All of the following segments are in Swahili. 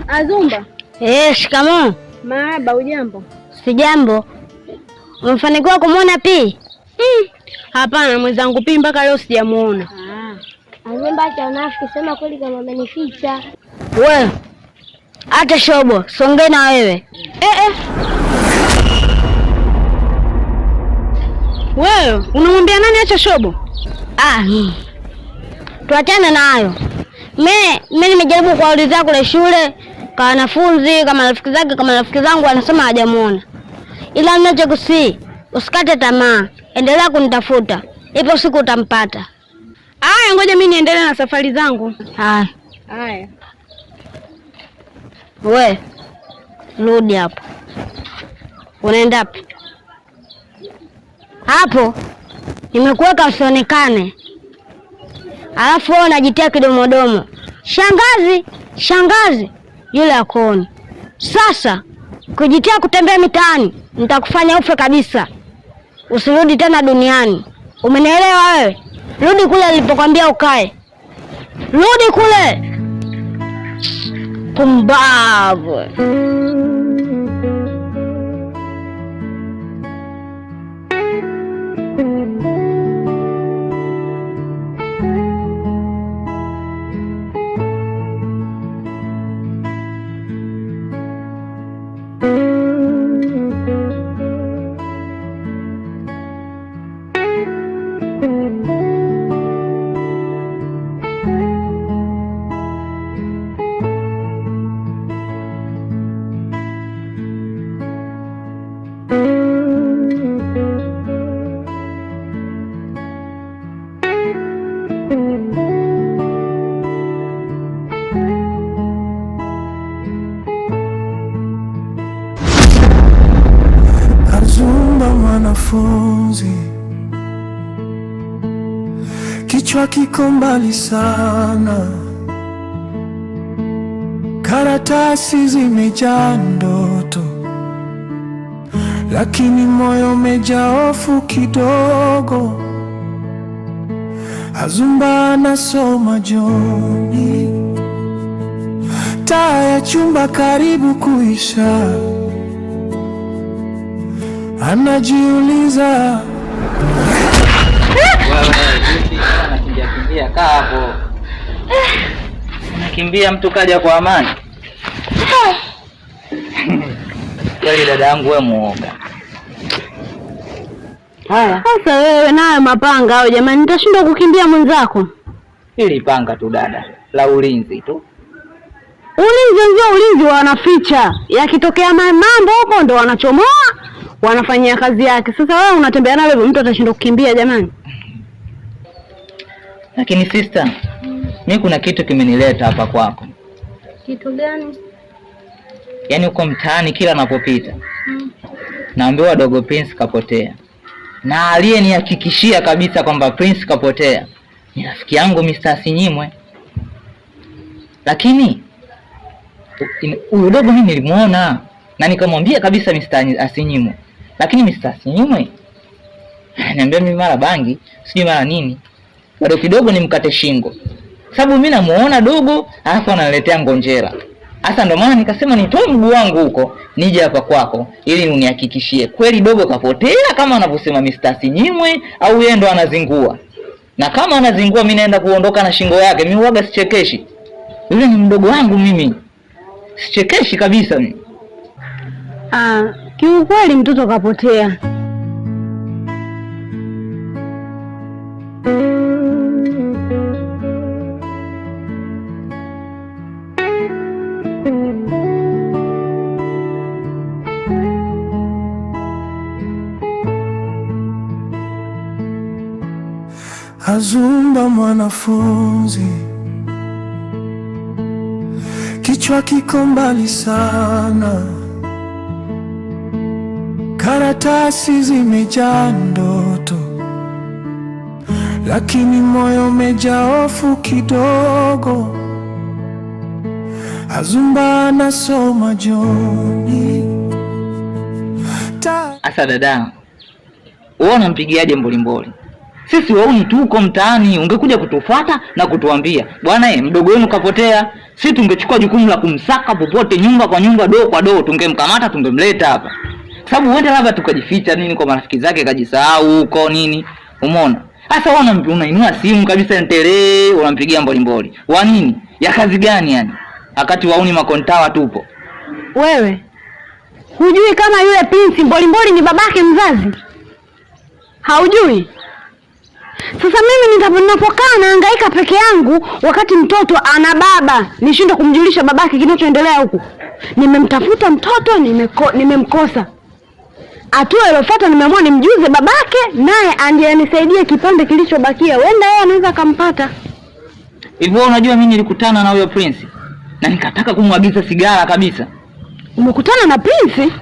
Azumba. Shikamoo. Marahaba, ujambo? Sijambo. Umefanikiwa kumuona Pi? Hapana mwenzangu, Pi mpaka leo sijamuona. Azumba acha unafiki, sema kweli kama amenificha. Wewe hata shobo, songe na wewe. Wewe unamwambia nani acha shobo? Tuachane na hayo. Mimi nimejaribu kuwauliza kule shule kwa wanafunzi kama rafiki zake, kama rafiki zangu wanasema hajamuona. Ila ninachokusii, usikate tamaa. Endelea kunitafuta. Ipo siku utampata. Haya, ngoja mimi niendelee na safari zangu. Haya. We, rudi hapo. Unaenda wapi? Hapo nimekuweka usionekane. Alafu wewe unajitia kidomodomo. Shangazi yule akoni. Sasa kujitia kutembea mitaani nitakufanya ufe kabisa. Usirudi tena duniani. Umenielewa wewe? Rudi kule nilipokuambia ukae. Rudi kule. Pumbavu. Mwanafunzi, kichwa kiko mbali sana, karatasi zimejaa ndoto, lakini moyo umejaa hofu kidogo. Azumba anasoma jioni, taa ya chumba karibu kuisha. Anajiuliza, Nakimbia kaa hapo. Nakimbia mtu kaja kwa amani. Kweli dada yangu wewe muoga. Haya. Sasa wewe nayo mapanga hao jamani, nitashindwa kukimbia mwenzako. Hili panga tu dada, la ulinzi tu. Ulinzi ndio ulinzi wanaficha. Yakitokea mambo huko ndo wanachomoa, wanafanyia kazi yake. Sasa wewe unatembea na wewe, mtu atashindwa kukimbia jamani. Lakini sister, mimi kuna kitu kimenileta hapa kwako. Kitu gani? Yaani uko mtaani kila napopita naambiwa Dogo Prince kapotea. Na aliyenihakikishia kabisa kwamba Prince kapotea ni rafiki yangu Mr. Asinyimwe. Lakini huyo dogo mimi nilimuona na nikamwambia kabisa Mr. Asinyimwe. Lakini Mr. Asinyimwe ananiambia mimi mara bangi, sijui mara nini. Bado kidogo nimkate shingo. Sababu mimi namuona dogo alafu ananiletea ngonjera. Sasa ndo maana nikasema nitoe mguu wangu huko nije hapa kwako ili unihakikishie kweli dogo kapotea kama anavyosema Mr. Asinyimwe au yeye ndo anazingua. Na kama anazingua mimi naenda kuondoka na shingo yake. Mimi huaga sichekeshi. Yule ni mdogo wangu mimi. Sichekeshi kabisa mimi. Kiukweli mtoto kapotea. Azumba mwanafunzi, kichwa kiko mbali sana, karatasi zimejaa ndoto, lakini moyo umejaa hofu kidogo. Azumba anasoma jioni. Asa dada, wewe unampigiaje mbolimboli? Sisi wauni tu uko mtaani, ungekuja kutufuata na kutuambia, bwana mdogo wenu kapotea. Sisi tungechukua jukumu la kumsaka popote, nyumba kwa nyumba, doo kwa doo, tungemkamata tungemleta hapa. Sababu wote labda tukajificha nini kwa marafiki zake, kajisahau huko nini. Umeona? Sasa unainua simu kabisa ntelee, unampigia mbolimboli. Wa nini? Ya kazi gani yani? Wakati wauni makontawa tupo. Wewe hujui kama yule Prince mbolimboli ni babake mzazi? Haujui? Sasa mimi ninapokaa nahangaika peke yangu wakati mtoto ana baba, nishindwe kumjulisha babake kinachoendelea huku. Nimemtafuta mtoto, nimemkosa. Hatua iliyofuata nimeamua nimjuze babake, naye anisaidie kipande kilichobakia. Wenda yeye anaweza kumpata. Hivyo unajua mimi nilikutana na huyo Prince na nikataka kumwagiza sigara kabisa. Umekutana na Prince?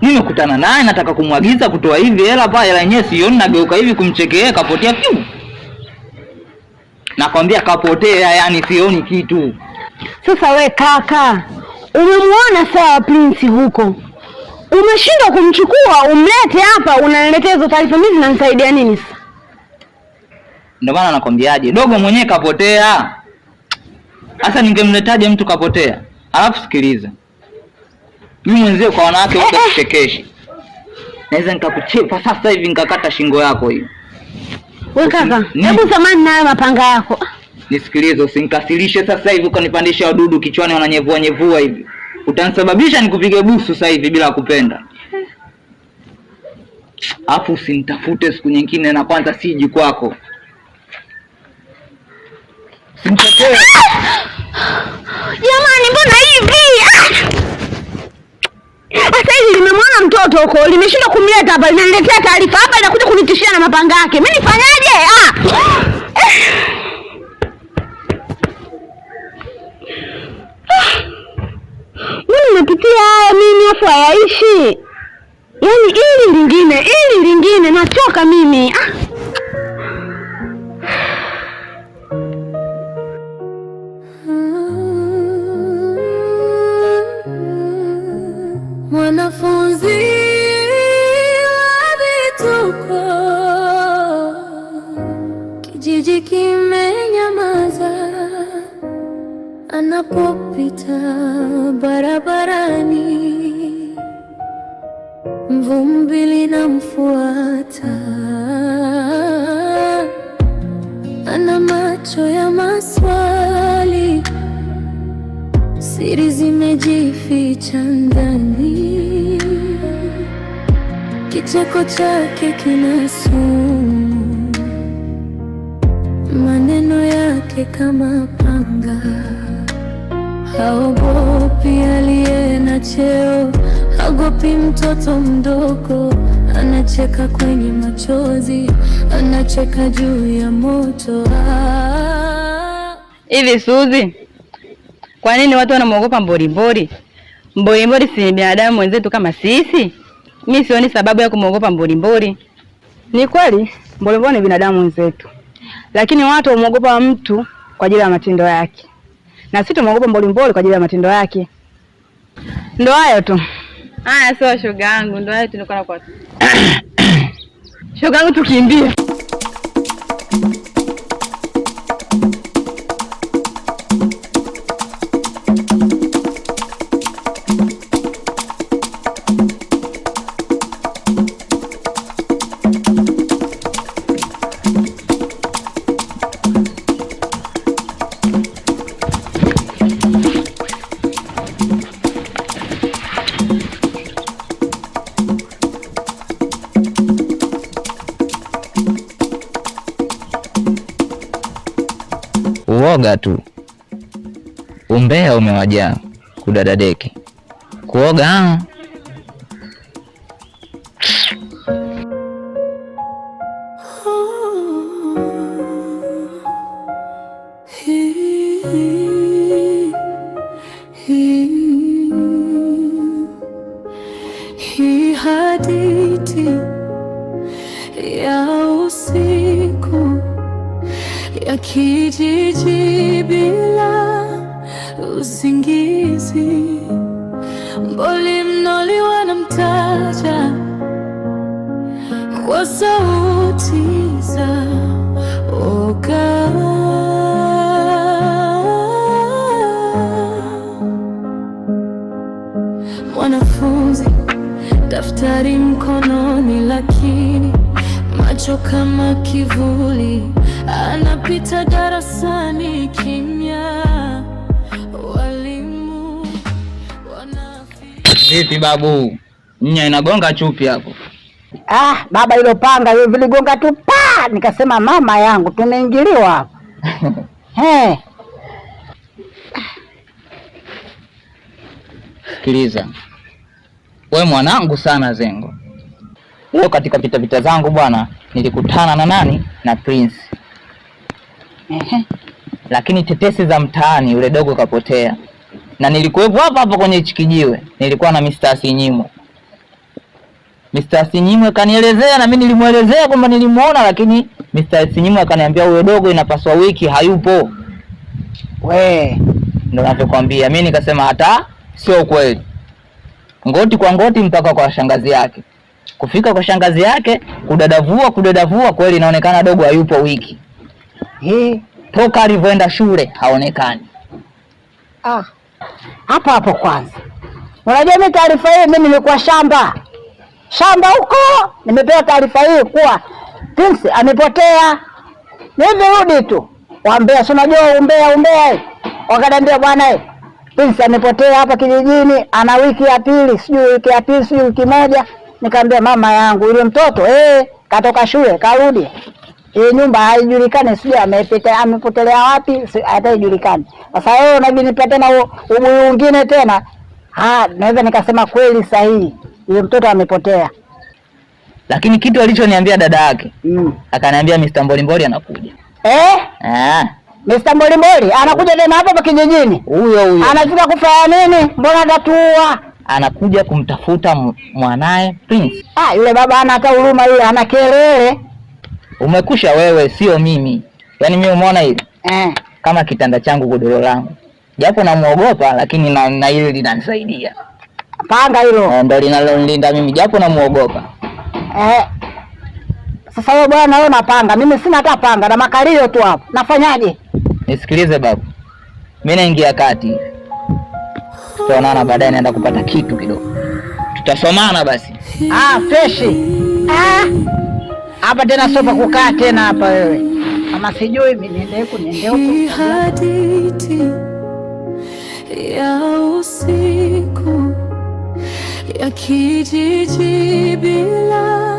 Nimekutana naye, nataka kumwagiza kutoa hivi hela pa hela yenyewe sioni, nageuka hivi kumchekea, kapotea fiu. Nakwambia kapotea, yani sioni kitu. Sasa we kaka, umemwona sawa Prince huko, umeshindwa kumchukua umlete hapa, unaniletea hizo taarifa, mimi zinanisaidia nini sasa? Ndio maana nakwambiaje, dogo mwenyewe kapotea. Sasa ningemletaje mtu kapotea? Alafu sikiliza, mimi mwenzio kwa wanawake wote kuchekeshi. Naweza nikakuchepa sasa hivi nikakata shingo yako hiyo. Wewe kaka, hebu samani nayo mapanga yako. Nisikilize, usinikasirishe sasa hivi ukanipandisha wadudu kichwani wananyevua hivi. Utanisababisha nikupige busu sasa hivi bila kupenda. Afu usinitafute siku nyingine na kwanza siji kwako. Simtetee. Jamani, mbona hivi? Sasa hivi nimemwona mtoto huko, limeshindwa kumleta hapa, linaniletea taarifa hapa, inakuja kunitishia na mapanga yake. Mimi nifanyaje? Mimi napitia haya mimi afu hayaishi. Yaani ili lingine nachoka mimi. Mwanafunzi wa vituko, kijiji kimenyamaza, anapopita barabarani, vumbi linamfuata, ana macho ya maswali, siri zimejificha ndani, kicheko chake kina sumu, maneno yake kama panga, haogopi aliye na cheo, haogopi mtoto mdogo, anacheka kwenye machozi, anacheka juu ya moto. Hivi Suzi, kwa nini watu wanamuogopa mbolimboli? Mbolimboli si binadamu mwenzetu kama sisi. Mimi sioni sababu ya kumuogopa mbolimboli. Ni kweli mbolimboli ni binadamu mwenzetu, lakini watu wamuogopa mtu kwa ajili ya matendo yake, na sisi tumuogopa mbolimboli kwa ajili ya matendo yake. Ndio hayo tu. Haya, sawa shoga yangu, ndio hayo tunakona kwa. Shoga yangu, tukimbie. Uoga tu, umbea umewajaa kudadadeki, kuoga Hii hadithi ya usiku ya kijiji bila usingizi, mboli mnoli wanamtaja kwa sauti za daftari mkononi, lakini macho kama kivuli. Anapita darasani kimya, walimu wanafi. Vipi babu? Nya inagonga chupi hapo. Baba, hilo panga hilo viligonga tu pa, nikasema mama yangu tumeingiliwa hapa. Sikiliza, wewe mwanangu sana Zengo. Leo katika pita zangu bwana, nilikutana na nani? Na Prince. Lakini tetesi za mtaani yule dogo kapotea. Na nilikuwepo hapa kwenye hichi kijiwe. Nilikuwa na Mr. Sinyimwe. Mr. Sinyimwe kanielezea na mimi nilimuelezea kwamba nilimuona, lakini Mr. Sinyimwe akaniambia huyo dogo inapaswa wiki hayupo. Ndio navyokuambia. Mimi nikasema hata sio kweli. Ngoti kwa ngoti mpaka kwa shangazi yake. Kufika kwa shangazi yake, kudadavua kweli inaonekana dogo hayupo wiki. Toka alivyoenda shule haonekani. Hapo kwanza. Unajua mimi taarifa hii mimi nilikuwa shamba huko, nimepewa taarifa hii kuwa Prince amepotea. Nilirudi tu. Waambia si unajua umbea. Wakaniambia bwana Prince amepotea hapa kijijini, ana wiki ya pili, sijui wiki moja. Nikamwambia mama yangu yule mtoto katoka shule karudi. Hii nyumba haijulikani, sijui amepotelea wapi, hata haijulikani. Sasa wewe unabidi nipate na ubuyu mwingine tena. Naweza nikasema kweli sahihi. Yule mtoto amepotea. Lakini kitu alichoniambia dada yake, akaniambia Mr. Mbolimboli anakuja. Mr. Mbolimboli anakuja tena hapa kijijini? Huyo. Anafika kufanya nini? Mbona atatua? Anakuja kumtafuta mwanae Prince. Yule baba ana hata huruma, yule ana kelele. Umekusha wewe, sio mimi. Yaani mimi umeona hili? Kama kitanda changu godoro langu. Japo namuogopa lakini na hili linanisaidia. Panga hilo. Ndio linalolinda mimi japo namuogopa. Sasa wewe bwana wewe unapanga, mimi sina hata panga na makalio tu hapo. Nafanyaje? Nisikilize babu. Mimi naingia kati. Tutaonana baadaye, naenda kupata kitu kidogo. Tutasomana basi. Freshi. Hapa tena sopa kukaa tena hapa wewe. Kama sijui mimi niende huko. Hadithi ya usiku ya kijiji bila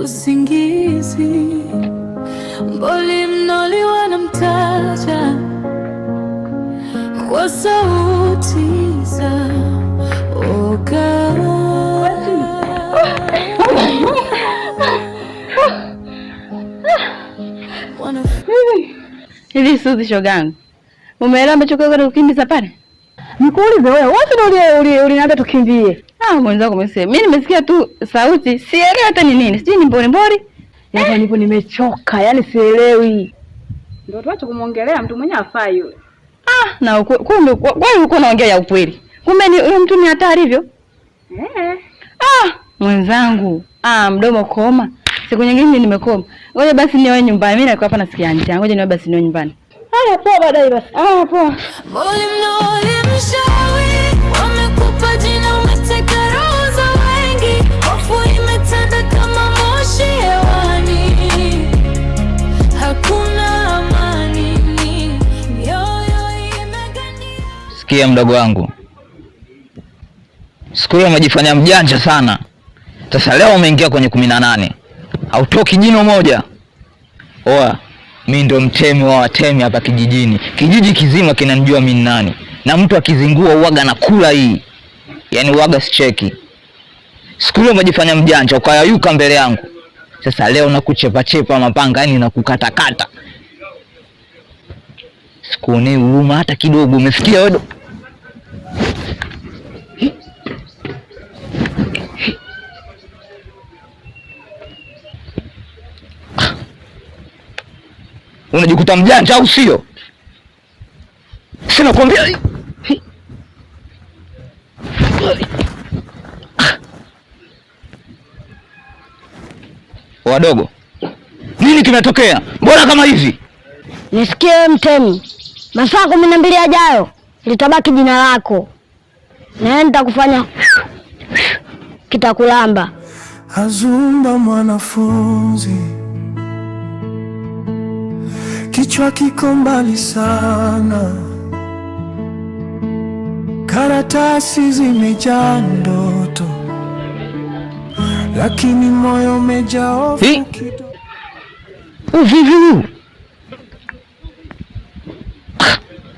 usingizi. Mbolimnoli wanamtaja kwa sauti za oga. Hivi Suzi shogangu, umeelewa amechoka kukimbiza pale? Nikuulize wewe, wapi ndio uliniambia tukimbie? Mwenzako umesema. Mimi nimesikia tu sauti, sielewi hata ni nini. Sijui ni mborimbori. Yaani nipo nimechoka, yaani sielewi. Ndio tuache kumuongelea mtu mwenye afai yule. Na kumbe wewe uko unaongea ya ukweli. Kumbe ni huyo mtu ni hatari hivyo? Mwenzangu. Mdomo koma. Siku nyingine nimekoma. Ngoja basi niwe nyumbani. Mimi niko hapa nasikia njaa. Ngoja niwe basi niwe nyumbani. Poa baadaye basi. Poa. Mbolimnoli mshawi, wamekupa jina, umeteka roho za wengi. Hofu imetanda kama moshi hewani. Hakuna amani, mioyo imegania. Sikia mdogo wangu. Siku hiyo umejifanya mjanja sana. Sasa leo umeingia kwenye 18. Hautoki jino moja. Mimi ndo mtemi wa watemi hapa kijijini. Kijiji kizima kinanijua mimi nani. Na mtu akizingua uwaga na kula hii. Yaani uwaga sicheki. Siku hiyo umejifanya mjanja ukayayuka mbele yangu. Sasa leo nakuchepa mapanga, yani nakukatakata. Sikuonei huruma hata kidogo, umesikia wewe? Unajikuta mjanja au sio? Sina kuambia. Wadogo, nini kimetokea? Mbona kama hivi? Nisikie mtemi, masaa 12 yajayo litabaki jina lako. Na nitakufanya kitakulamba. Azumba mwanafunzi, kichwa kiko mbali sana, karatasi zimejaa ndoto, lakini moyo umejaa hofu kidogo. Uvivu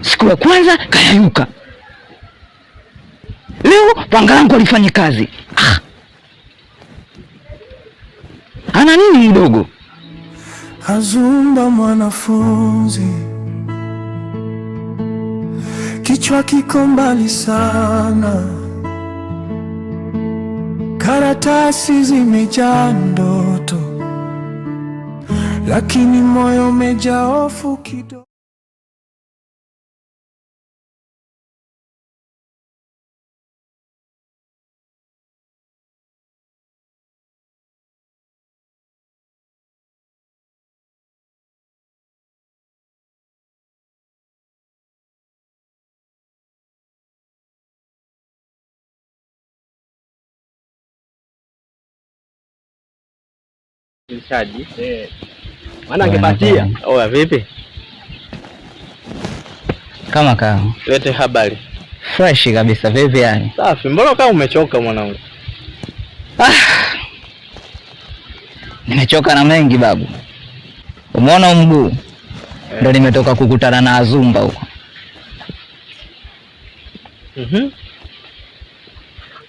siku ya kwanza kayayuka, leo panga langu alifanya kazi. Ana nini mdogo? Azumba mwanafunzi, kichwa kiko mbali sana, karatasi zimejaa ndoto, lakini moyo umejaa hofu kidogo. Mchaji. Maana angepatia. Oya vipi? Kama. Lete habari. Fresh kabisa, vipi yani? Safi. Mbona kama umechoka mwanangu? Nimechoka na mengi babu. Umeona mguu? Ndio nimetoka kukutana na Azumba huko.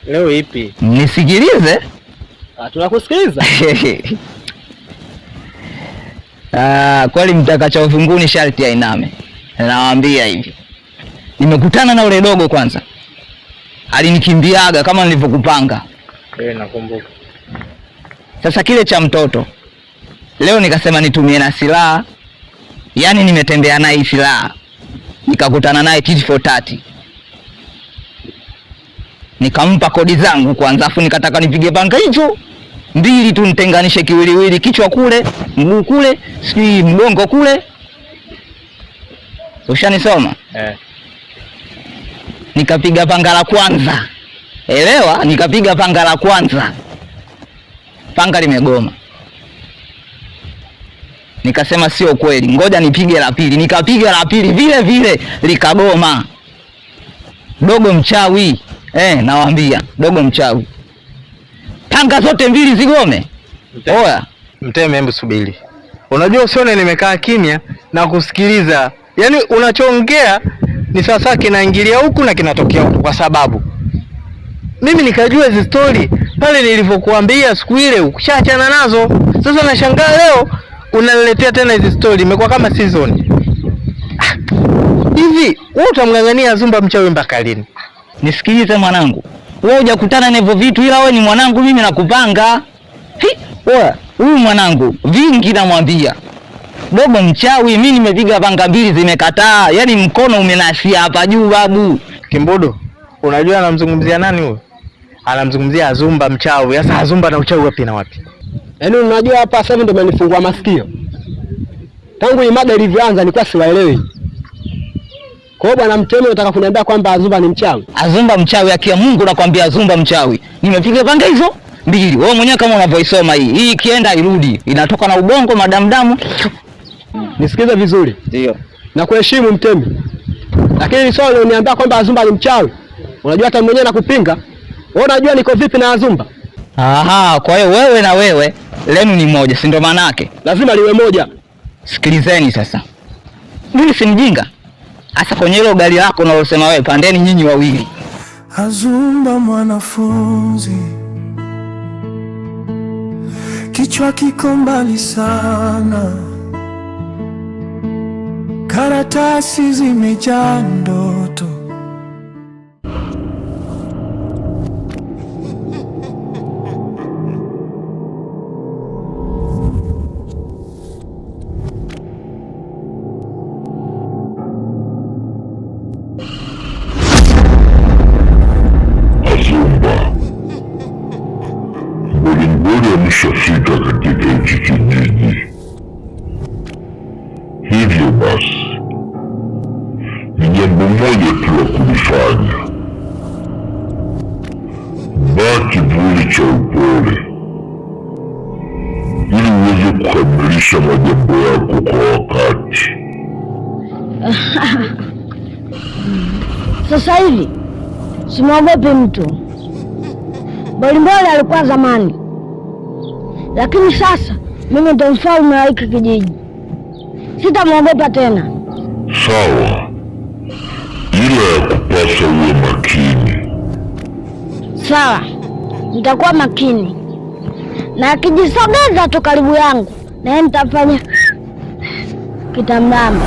Leo ipi? Nisikilize. Tunakusikiliza. Kweli mtakacha ufunguni sharti ainame. Nawaambia hivi. Nimekutana na ule dogo kwanza. Alinikimbiaga kama nilivyokupanga. Nakumbuka. Sasa kile cha mtoto. Leo nikasema nitumie na silaha. Yaani nimetembea naye silaha. Nikakutana naye tit for tat. Nikampa kodi zangu kwanza, afu nikataka nipige panga hicho mbili tu nitenganishe kiwiliwili, kichwa kule, mguu kule, sijui mgongo kule. Ushanisoma? Nikapiga panga la kwanza. Elewa, nikapiga panga la kwanza. Panga limegoma. Nikasema sio kweli, ngoja nipige la pili. Nikapiga la pili vile vile likagoma. Dogo mchawi. Nawaambia, dogo mchawi. Panga zote mbili zigome. Oya. Mteme, hebu subiri. Unajua usione nimekaa kimya na kusikiliza. Yaani unachoongea ni sasa kinaingilia huku na kinatokea huku, kwa sababu mimi nikajua hizo story pale nilivyokuambia siku ile ukishaachana nazo. Sasa nashangaa leo unaniletea tena hizo story, imekuwa kama season. Hivi wewe utamngangania Azumba mchawi mpaka lini? Nisikilize mwanangu. Wewe hujakutana na hivyo vitu, ila wewe ni mwanangu, mimi nakupanga. Wewe, huyu mwanangu vingi namwambia. Dogo mchawi, mimi nimepiga panga mbili zimekataa. Yaani mkono umenasia hapa juu babu. Kimbodo, unajua anamzungumzia nani huyo? Anamzungumzia Azumba mchawi. Sasa Azumba na uchawi wapi na wapi? Yaani unajua hapa sasa hivi ndio umenifungua masikio. Tangu hii mada ilivyoanza nilikuwa siwaelewi. Kwa hiyo bwana Mtemi unataka kuniambia kwamba Azumba ni mchawi? Azumba mchawi, akia Mungu nakwambia Azumba mchawi. Nimepiga panga hizo mbili. Wewe mwenyewe kama unavyoisoma hii. Hii ikienda irudi. Inatoka na ubongo madamdamu. Nisikize vizuri. Ndio. Na kuheshimu Mtemi. Lakini swali unaniambia kwamba Azumba ni mchawi. Unajua hata mwenyewe nakupinga. Wewe unajua niko vipi na Azumba? Kwa hiyo wewe na wewe lenu ni moja, si ndio maana yake? Lazima liwe moja. Sikilizeni sasa. Mimi si mjinga. Asa kwenye hilo gari lako unalosema wewe, pandeni nyinyi wawili. Azumba mwanafunzi, kichwa kiko mbali sana, karatasi zimejaa ndoto. Ameshafika katika hichi kijiji. Hivyo basi ni jambo moja tu la kulifanya, baki kiburi cha upole ili uweze kukamilisha majambo yako kwa wakati. Sasa hivi simwogopi mtu. Mbolimboli alikuwa zamani, lakini sasa mimi ndo mfalme wa hiki kijiji, sitamwogopa tena. Sawa, ila ya kupasa uwe makini. Sawa, nitakuwa makini, na akijisogeza tu karibu yangu naye nitafanya kitamlamba.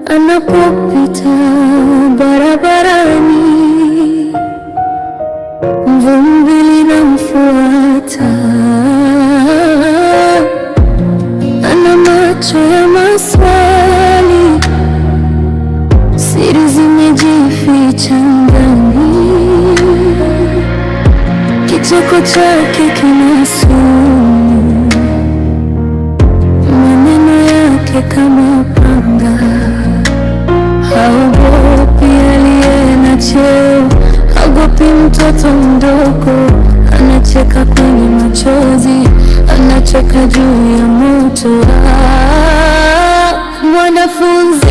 Anapopita barabarani, vumbi linamfuata. Ana macho ya maswali, siri zimejificha ndani. Kicheko chake kina sumu, maneno yake kama panga. Haogopi aliye na cheo, haogopi mtoto mdogo. Anacheka kwenye machozi, anacheka juu ya moto. Mwanafunzi